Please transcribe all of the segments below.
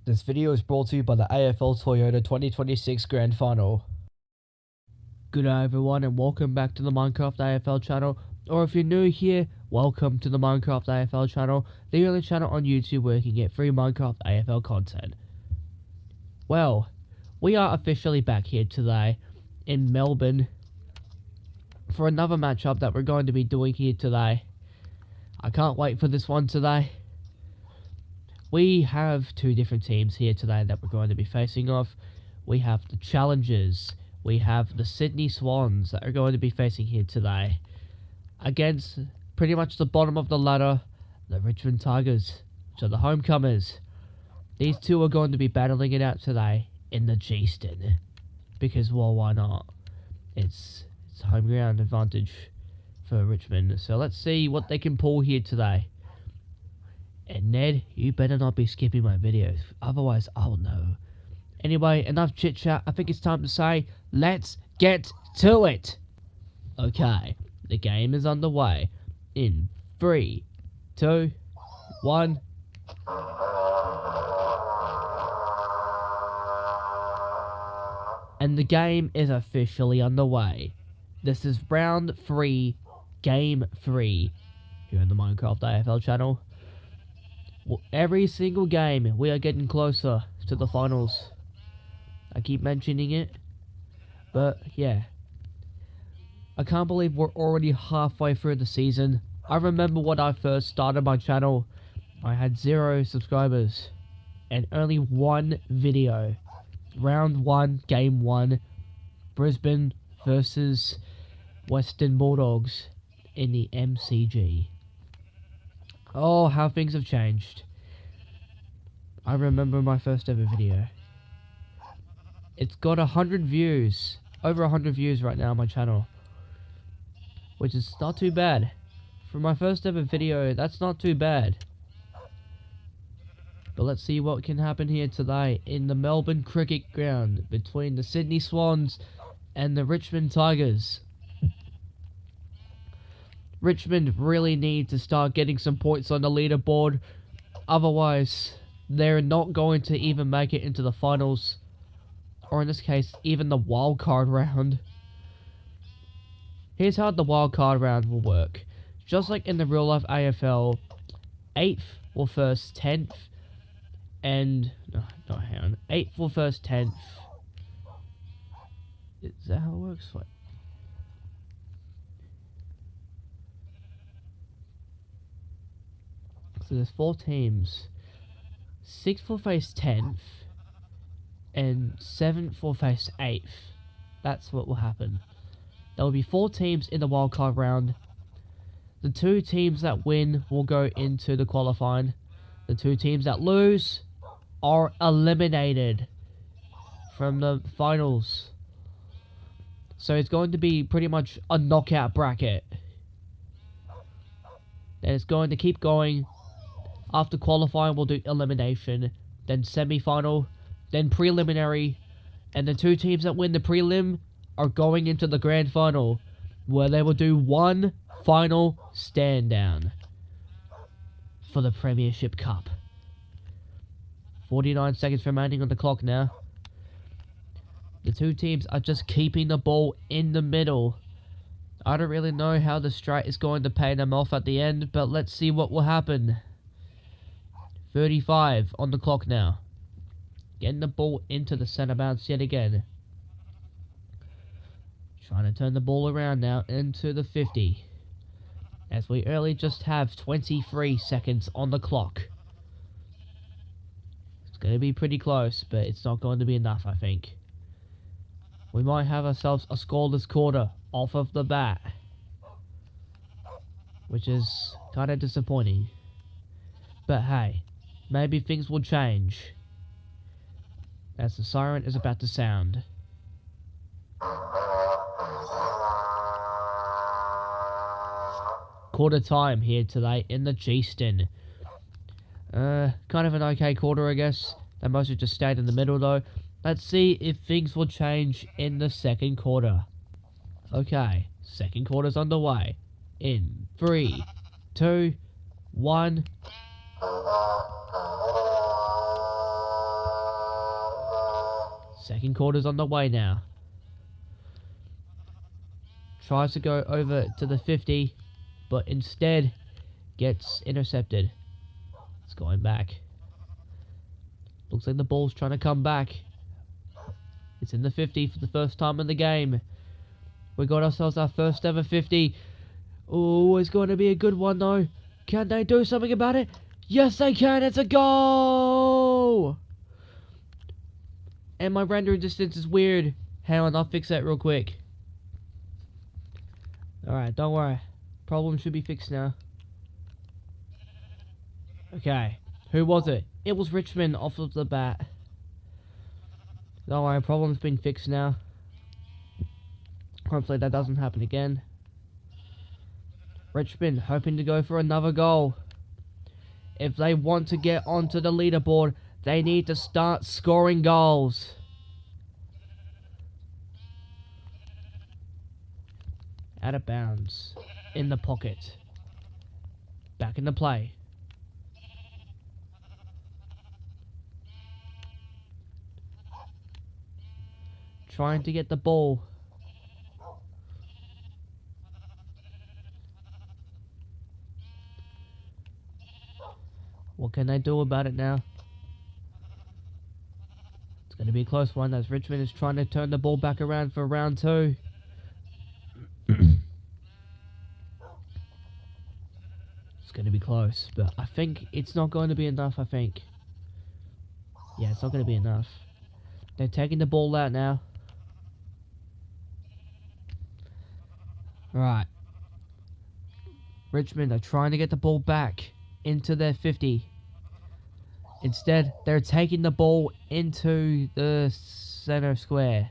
This video is brought to you by the AFL Toyota 2026 Grand Final. Good day everyone and welcome back to the Minecraft AFL channel, or if you're new here, welcome to the Minecraft AFL channel, the only channel on YouTube where you can get free Minecraft AFL content. Well, we are officially back here today in Melbourne for another matchup that we're going to be doing here today. I can't wait for this one today. We have two different teams here today that we're going to be facing off. We have the Challengers. We have the Sydney Swans that are going to be facing here today against pretty much the bottom of the ladder, the Richmond Tigers, which are the homecomers. These two are going to be battling it out today in the G-Stin because, well, why not? It's home ground advantage for Richmond. So let's see what they can pull here today. And Ned, you better not be skipping my videos, otherwise I'll know. Anyway, enough chit chat. I think it's time to say, let's get to it. Okay, the game is underway in 3, 2, 1. And the game is officially underway. This is round 3, game 3, here on the Minecraft AFL channel. Every single game, we are getting closer to the finals. I keep mentioning it, but yeah. I can't believe we're already halfway through the season. I remember when I first started my channel, I had 0 subscribers and only 1 video. Round 1, game 1, Brisbane versus Western Bulldogs in the MCG. Oh, how things have changed. I remember my first ever video. It's got 100 views. Over 100 views right now on my channel. Which is not too bad. For my first ever video, that's not too bad. But let's see what can happen here today in the Melbourne Cricket Ground between the Sydney Swans and the Richmond Tigers. Richmond really need to start getting some points on the leaderboard. Otherwise, they're not going to even make it into the finals. Or in this case, even the wildcard round. Here's how the wildcard round will work. Just like in the real life AFL, 8th will first 10th. And, no, hang on. 8th will first 10th. Is that how it works? Wait. So there's 4 teams. 6th will face 10th. And 7th will face 8th. That's what will happen. There will be 4 teams in the wildcard round. The 2 teams that win will go into the qualifying. The 2 teams that lose are eliminated from the finals. So it's going to be pretty much a knockout bracket. And it's going to keep going. After qualifying, we'll do elimination, then semi-final, then preliminary, and the 2 teams that win the prelim are going into the grand final, where they will do one final stand down for the Premiership Cup. 49 seconds remaining on the clock now. The 2 teams are just keeping the ball in the middle. I don't really know how the straight is going to pay them off at the end, but let's see what will happen. 35 on the clock now. Getting the ball into the centre bounce yet again. Trying to turn the ball around now into the 50. As we only just have 23 seconds on the clock. It's going to be pretty close, but it's not going to be enough, I think. We might have ourselves a scoreless quarter off of the bat. Which is kind of disappointing. But hey, maybe things will change. As the siren is about to sound. Quarter time here today in the G-Stin. Kind of an okay quarter, I guess. They mostly just stayed in the middle though. Let's see if things will change in the second quarter. Okay, second quarter's underway. In 3, 2, 1. Second quarter's on the way now. Tries to go over to the 50, but instead gets intercepted. It's going back. Looks like the ball's trying to come back. It's in the 50 for the first time in the game. We got ourselves our first ever 50. Oh, it's going to be a good one though. Can they do something about it? Yes, they can. It's a goal! And my rendering distance is weird. Hang on, I'll fix that real quick. Alright, don't worry. Problem should be fixed now. Okay, who was it? It was Richmond off of the bat. Don't worry, problem's been fixed now. Hopefully that doesn't happen again. Richmond hoping to go for another goal. If they want to get onto the leaderboard, they need to start scoring goals. Out of bounds. In the pocket. Back into play. Trying to get the ball. What can they do about it now? It's going to be a close one as Richmond is trying to turn the ball back around for round 2. It's going to be close, but I think it's not going to be enough, I think. Yeah, it's not going to be enough. They're taking the ball out now. Right. Richmond are trying to get the ball back into their 50. Instead, they're taking the ball into the center square.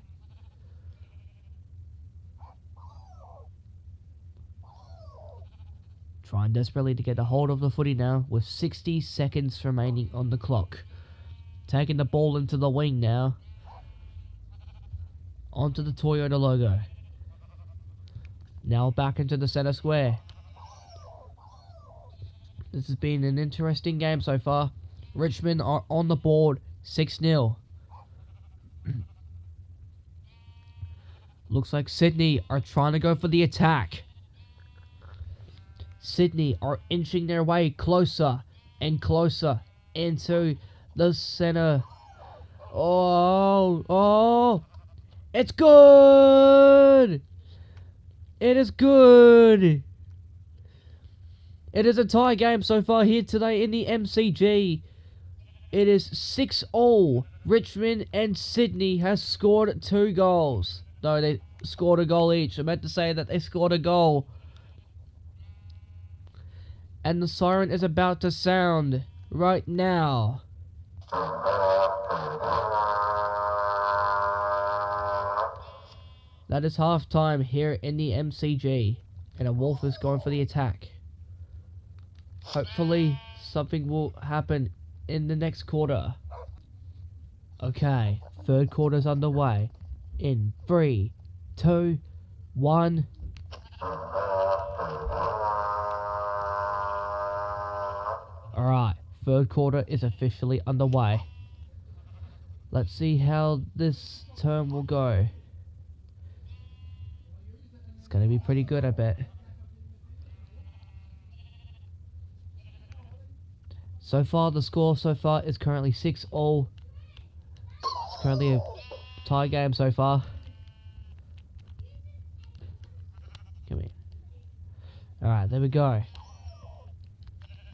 Trying desperately to get a hold of the footy now with 60 seconds remaining on the clock. Taking the ball into the wing now. Onto the Toyota logo. Now back into the center square. This has been an interesting game so far. Richmond are on the board 6-0. Looks like Sydney are trying to go for the attack. Sydney are inching their way closer and closer into the center. Oh, it's good! It is good! It is a tie game so far here today in the MCG. It is 6-all. Richmond and Sydney has scored 2 goals. No, they scored a goal each. I meant to say that they scored a goal. And the siren is about to sound right now. That is half time here in the MCG. And a Wolf is going for the attack. Hopefully something will happen in the next quarter. Okay, third quarter's underway. In 3, 2, 1. Alright, third quarter is officially underway. Let's see how this term will go. It's gonna be pretty good, I bet. So far, the score so far is currently 6-all. It's currently a tie game so far. Come here. Alright, there we go.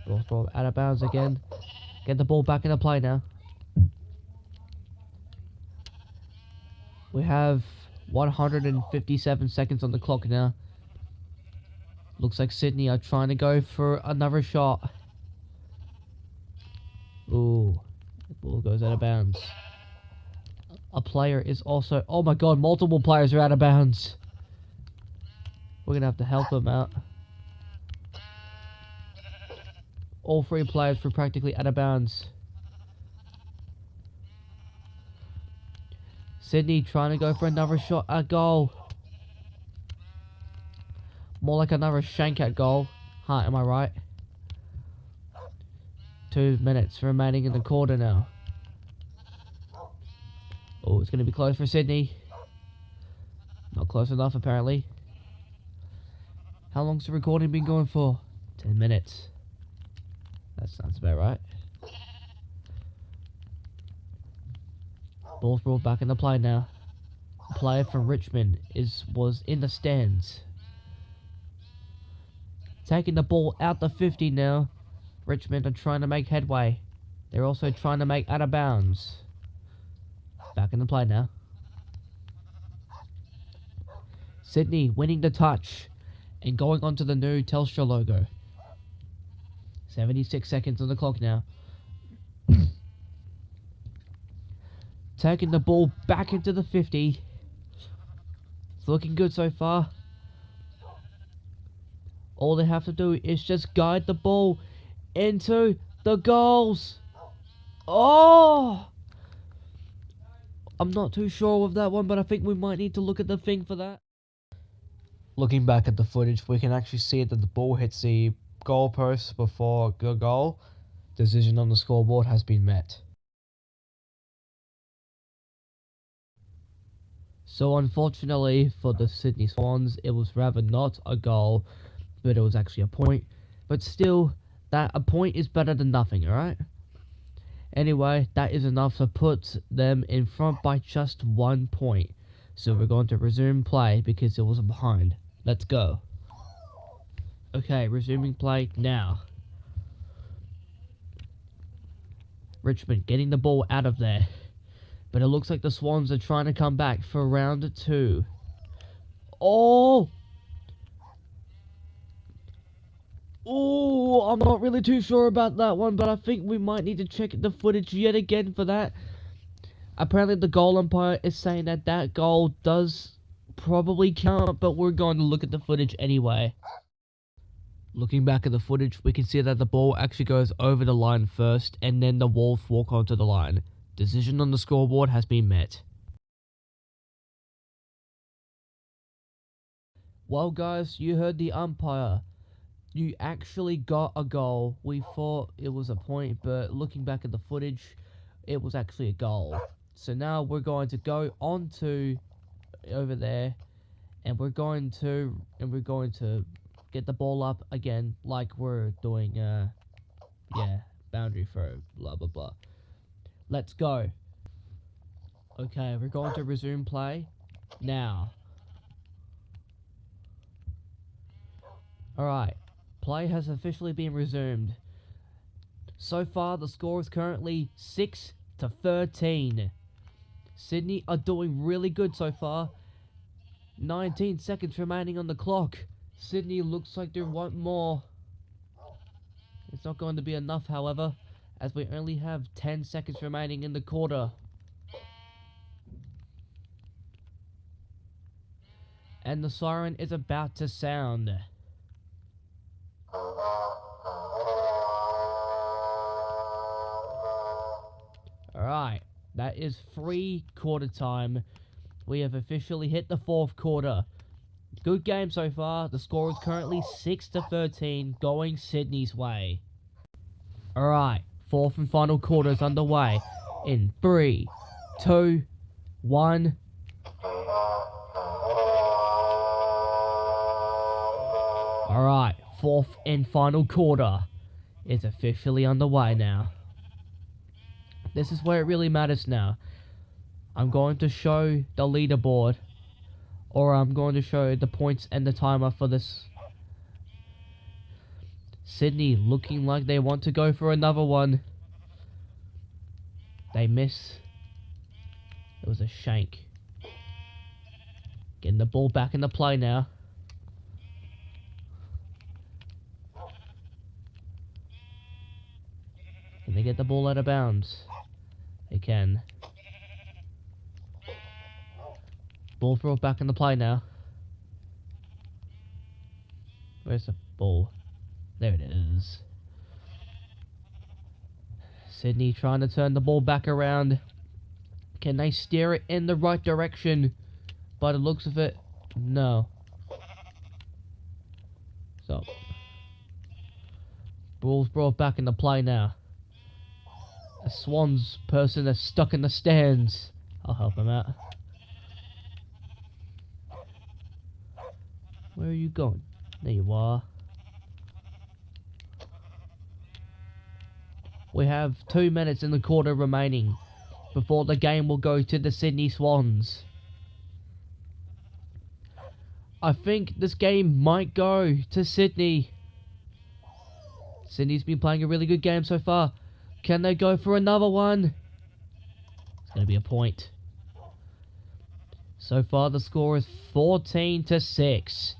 Ball's brought out of bounds again. Get the ball back into play now. We have 157 seconds on the clock now. Looks like Sydney are trying to go for another shot. Ooh, the ball goes out of bounds. A player is also... Oh my god, multiple players are out of bounds. We're going to have to help them out. All 3 players were practically out of bounds. Sydney trying to go for another shot at goal. More like another shank at goal. Huh, am I right? 2 minutes remaining in the quarter now. Oh, it's going to be close for Sydney. Not close enough, apparently. How long's the recording been going for? 10 minutes. That sounds about right. Ball's brought back into play now. A player from Richmond was in the stands. Taking the ball out the 50 now. Richmond are trying to make headway. They're also trying to make out of bounds. Back in the play now. Sydney winning the touch and going onto the new Telstra logo. 76 seconds on the clock now. Taking the ball back into the 50. It's looking good so far. All they have to do is just guide the ball into the goals. Oh! I'm not too sure with that one, but I think we might need to look at the thing for that. Looking back at the footage, we can actually see that the ball hits the goalpost before the goal. Decision on the scoreboard has been met. So unfortunately for the Sydney Swans, it was rather not a goal, but it was actually a point. But still, a point is better than nothing, alright? Anyway, that is enough to put them in front by just 1 point. So we're going to resume play because it was behind. Let's go. Okay, resuming play now. Richmond getting the ball out of there. But it looks like the Swans are trying to come back for round 2. Oh! Oh, I'm not really too sure about that one, but I think we might need to check the footage yet again for that. Apparently the goal umpire is saying that goal does probably count, but we're going to look at the footage anyway. Looking back at the footage, we can see that the ball actually goes over the line first, and then the Wolves walk onto the line. Decision on the scoreboard has been met. Well guys, you heard the umpire. You actually got a goal. We thought it was a point, but looking back at the footage, it was actually a goal. So now we're going to go on to over there, and we're going to get the ball up again, like we're doing boundary throw, blah blah blah. Let's go. Okay, we're going to resume play now. Alright, play has officially been resumed. So far, the score is currently 6-13. Sydney are doing really good so far. 19 seconds remaining on the clock. Sydney looks like they want more. It's not going to be enough, however, as we only have 10 seconds remaining in the quarter. And the siren is about to sound. Alright, that is 3 quarter time. We have officially hit the 4th quarter. Good game so far. The score is currently 6-13, going Sydney's way. Alright, 4th and final quarter is underway. In 3, 2, 1. Alright, 4th and final quarter is officially underway now. This is where it really matters now. I'm going to show the leaderboard, or I'm going to show the points and the timer for this. Sydney looking like they want to go for another one. They miss. It was a shank. Getting the ball back into play now. Can they get the ball out of bounds? They can. Ball brought back into play now. Where's the ball? There it is. Sydney trying to turn the ball back around. Can they steer it in the right direction? By the looks of it, no. So, ball's brought back into play now. A Swans person is stuck in the stands. I'll help him out. Where are you going? There you are. We have 2 minutes in the quarter remaining before the game will go to the Sydney Swans. I think this game might go to Sydney. Sydney's been playing a really good game so far. Can they go for another one? It's going to be a point. So far the score is 14-6.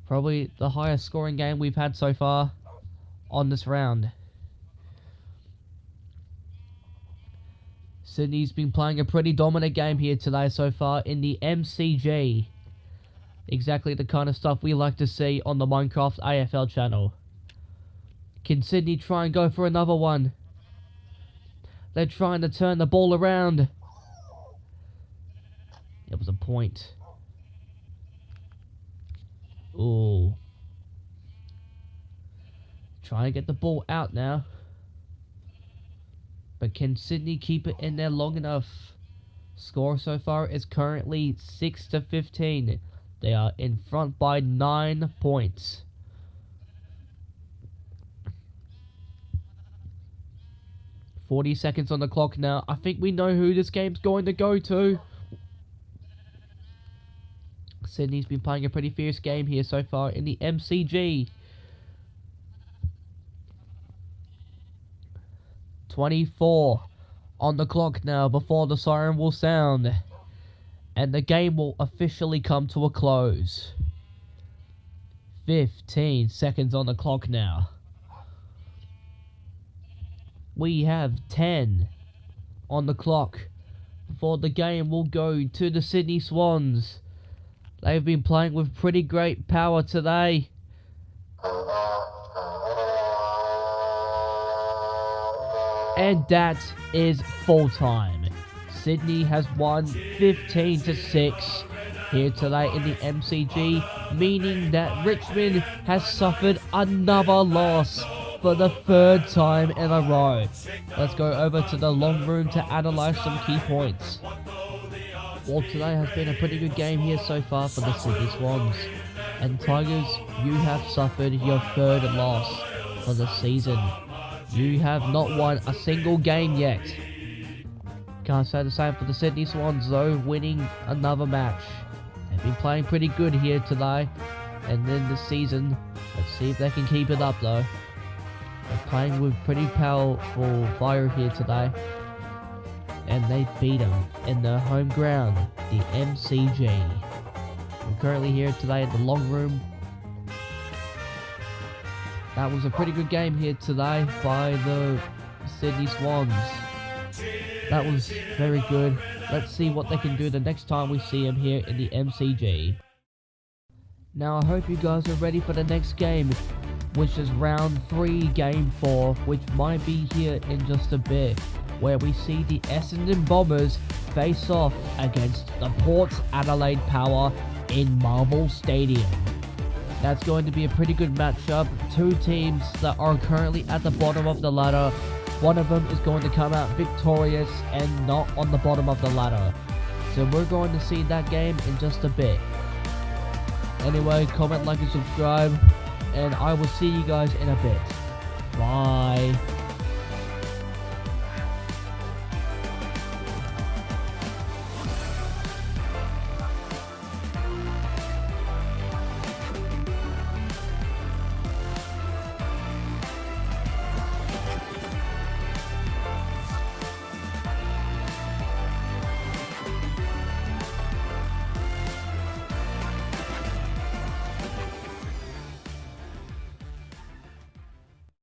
Probably the highest scoring game we've had so far on this round. Sydney's been playing a pretty dominant game here today so far in the MCG. Exactly the kind of stuff we like to see on the Minecraft AFL channel. Can Sydney try and go for another one? They're trying to turn the ball around. It was a point. Ooh. Trying to get the ball out now. But can Sydney keep it in there long enough? Score so far is currently 6-15. They are in front by 9 points. "40 seconds on the clock now. I think we know who this game's going to go to. Sydney's been playing a pretty fierce game here so far in the MCG. 24 on the clock now before the siren will sound. And the game will officially come to a close. 15 seconds on the clock now. We have 10 on the clock before the game will go to the Sydney Swans. They've been playing with pretty great power today. And that is full time. Sydney has won 15-6 here today in the MCG, meaning that Richmond has suffered another loss for the 3rd time in a row. Let's go over to the long room to analyse some key points. Well, today has been a pretty good game here so far for the Sydney Swans. And Tigers, you have suffered your 3rd loss for the season. You have not won a single game yet. Can't say the same for the Sydney Swans though, winning another match. They've been playing pretty good here today and in the season. Let's see if they can keep it up though. They're playing with pretty powerful fire here today. And they beat them in their home ground, the MCG. We're currently here today in the long room. That was a pretty good game here today by the Sydney Swans. That was very good. Let's see what they can do the next time we see them here in the MCG. Now I hope you guys are ready for the next game, which is round 3, game 4, which might be here in just a bit, where we see the Essendon Bombers face off against the Port Adelaide Power in Marvel Stadium. That's going to be a pretty good matchup. 2 teams that are currently at the bottom of the ladder. One of them is going to come out victorious and not on the bottom of the ladder. So we're going to see that game in just a bit. Anyway, comment, like and subscribe, and I will see you guys in a bit. Bye.